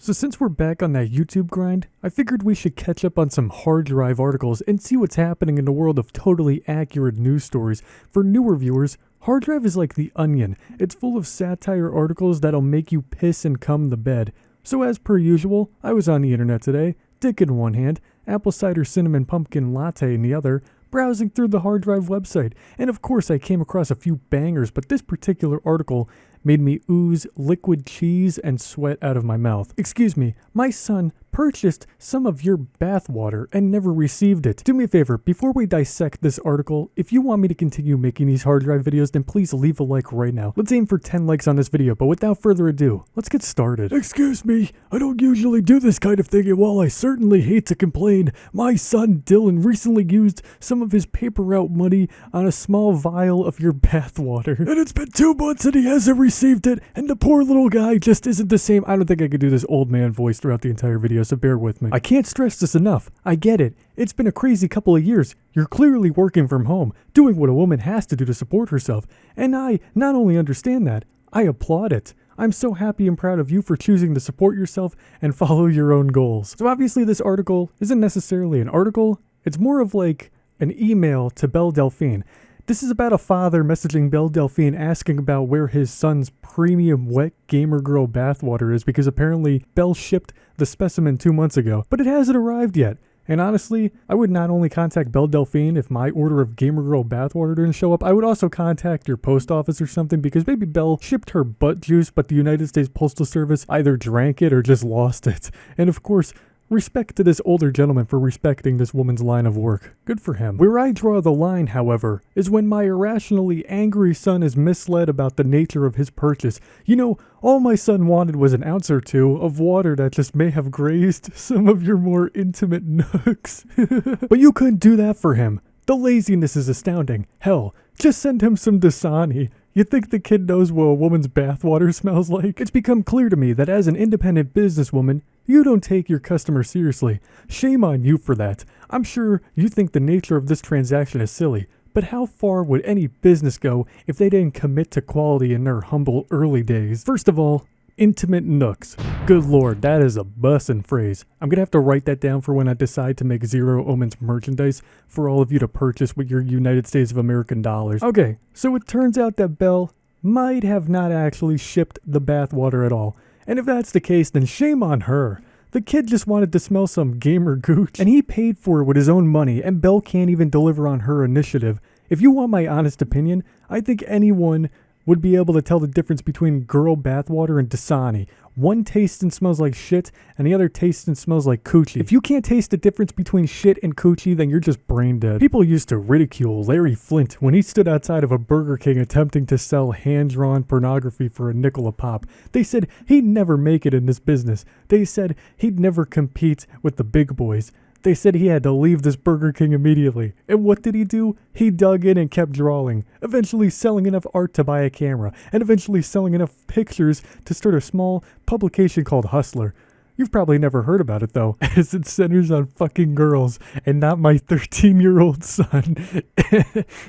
So since we're back on that YouTube grind, I figured we should catch up on some hard drive articles and see what's happening in the world of totally accurate news stories. For newer viewers, hard drive is like the Onion. It's full of satire articles that'll make you piss and cum the bed. So as per usual, I was on the internet today, dick in one hand, apple cider cinnamon pumpkin latte in the other, browsing through the hard drive website, and of course I came across a few bangers, but this particular article made me ooze liquid cheese and sweat out of my mouth. Excuse me, my son purchased some of your bathwater and never received it. Do me a favor, before we dissect this article, if you want me to continue making these hard drive videos, then please leave a like right now. Let's aim for 10 likes on this video, but without further ado, let's get started. Excuse me, I don't usually do this kind of thing, and while I certainly hate to complain, my son Dylan recently used some of his paper route money on a small vial of your bathwater. And it's been 2 months and he hasn't received it, and the poor little guy just isn't the same. I don't think I could do this old man voice throughout the entire video, so bear with me. I can't stress this enough. I get it. It's been a crazy couple of years. You're clearly working from home, doing what a woman has to do to support herself. And I not only understand that, I applaud it. I'm so happy and proud of you for choosing to support yourself and follow your own goals. So obviously this article isn't necessarily an article. It's more of like an email to Belle Delphine. This is about a father messaging Belle Delphine asking about where his son's premium wet gamer girl bathwater is because apparently Belle shipped the specimen 2 months ago, but it hasn't arrived yet. And honestly, I would not only contact Belle Delphine if my order of gamer girl bathwater didn't show up, I would also contact your post office or something because maybe Belle shipped her butt juice, but the United States Postal Service either drank it or just lost it. And of course, respect to this older gentleman for respecting this woman's line of work. Good for him. Where I draw the line, however, is when my irrationally angry son is misled about the nature of his purchase. You know, all my son wanted was an ounce or two of water that just may have grazed some of your more intimate nooks. But you couldn't do that for him. The laziness is astounding. Hell, just send him some Dasani. You think the kid knows what a woman's bathwater smells like? It's become clear to me that as an independent businesswoman, you don't take your customers seriously. Shame on you for that. I'm sure you think the nature of this transaction is silly, but how far would any business go if they didn't commit to quality in their humble early days? First of all, intimate nooks. Good lord, that is a bussin' phrase. I'm gonna have to write that down for when I decide to make ZeroOmens merchandise for all of you to purchase with your United States of American dollars. Okay, so it turns out that Belle might have not actually shipped the bathwater at all. And if that's the case, then shame on her. The kid just wanted to smell some gamer gooch, and he paid for it with his own money, and Belle can't even deliver on her initiative. If you want my honest opinion, I think anyone would be able to tell the difference between girl bathwater and Dasani. One tastes and smells like shit, and the other tastes and smells like coochie. If you can't taste the difference between shit and coochie, then you're just brain dead. People used to ridicule Larry Flint when he stood outside of a Burger King attempting to sell hand-drawn pornography for a nickel a pop. They said he'd never make it in this business. They said he'd never compete with the big boys. They said he had to leave this Burger King immediately. And what did he do? He dug in and kept drawing, eventually selling enough art to buy a camera, and eventually selling enough pictures to start a small publication called Hustler. You've probably never heard about it though, as it centers on fucking girls and not my 13-year-old son.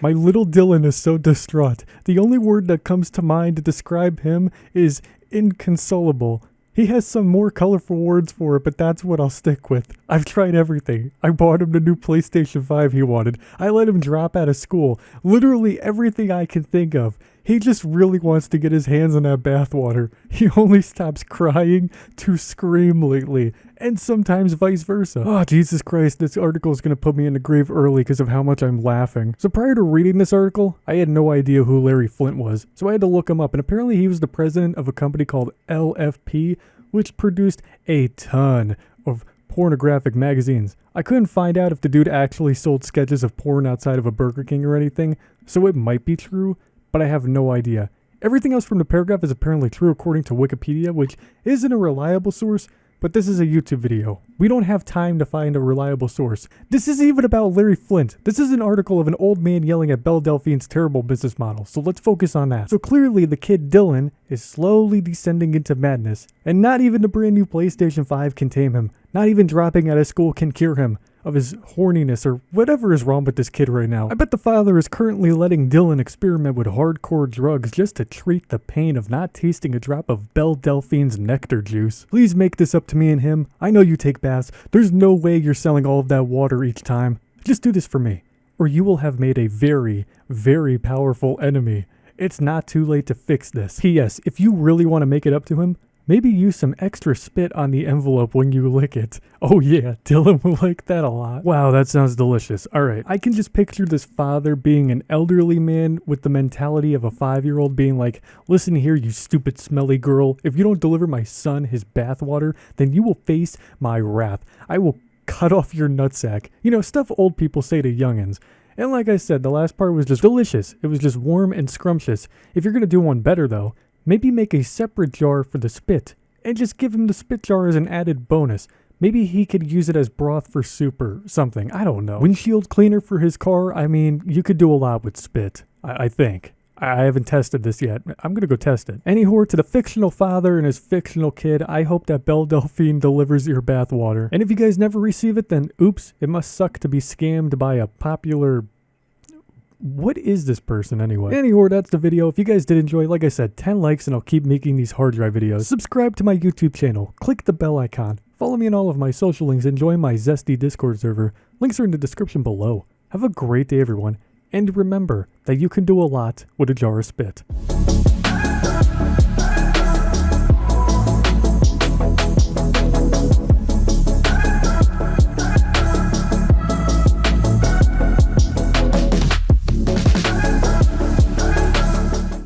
My little Dylan is so distraught. The only word that comes to mind to describe him is inconsolable. He has some more colorful words for it, but that's what I'll stick with. I've tried everything. I bought him the new PlayStation 5 he wanted. I let him drop out of school. Literally everything I can think of. He just really wants to get his hands on that bathwater. He only stops crying to scream lately, and sometimes vice versa. Oh, Jesus Christ, this article is going to put me in the grave early because of how much I'm laughing. So prior to reading this article, I had no idea who Larry Flint was, so I had to look him up, and apparently he was the president of a company called LFP, which produced a ton of pornographic magazines. I couldn't find out if the dude actually sold sketches of porn outside of a Burger King or anything, so it might be true, but I have no idea. Everything else from the paragraph is apparently true according to Wikipedia, which isn't a reliable source, but this is a YouTube video. We don't have time to find a reliable source. This isn't even about Larry Flint. This is an article of an old man yelling at Belle Delphine's terrible business model, so let's focus on that. So clearly the kid Dylan is slowly descending into madness, and not even the brand new PlayStation 5 can tame him. Not even dropping out of school can cure him. of his horniness or whatever is wrong with this kid right now. I bet the father is currently letting Dylan experiment with hardcore drugs just to treat the pain of not tasting a drop of Belle Delphine's nectar juice. Please make this up to me and him. I know you take baths. There's no way you're selling all of that water each time. Just do this for me, or you will have made a very, very powerful enemy. It's not too late to fix this. P.S. If you really want to make it up to him, maybe use some extra spit on the envelope when you lick it. Oh yeah, Dylan will like that a lot. Wow, that sounds delicious. Alright, I can just picture this father being an elderly man with the mentality of a 5-year-old being like, listen here, you stupid smelly girl. If you don't deliver my son his bathwater, then you will face my wrath. I will cut off your nutsack. You know, stuff old people say to youngins. And like I said, the last part was just delicious. It was just warm and scrumptious. If you're gonna do one better though, maybe make a separate jar for the spit, and just give him the spit jar as an added bonus. Maybe he could use it as broth for soup or something, I don't know. Windshield cleaner for his car, I mean, you could do a lot with spit, I think. I haven't tested this yet. I'm gonna go test it. Anyhow, to the fictional father and his fictional kid, I hope that Belle Delphine delivers your bathwater. And if you guys never receive it, then oops, it must suck to be scammed by a popular... What is this person anyway? Anyhow, that's the video. If you guys did enjoy, like I said, 10 likes and I'll keep making these hard drive videos. Subscribe to my YouTube channel. Click the bell icon. Follow me on all of my social links and join my Zesty Discord server. Links are in the description below. Have a great day, everyone. And remember that you can do a lot with a jar of spit.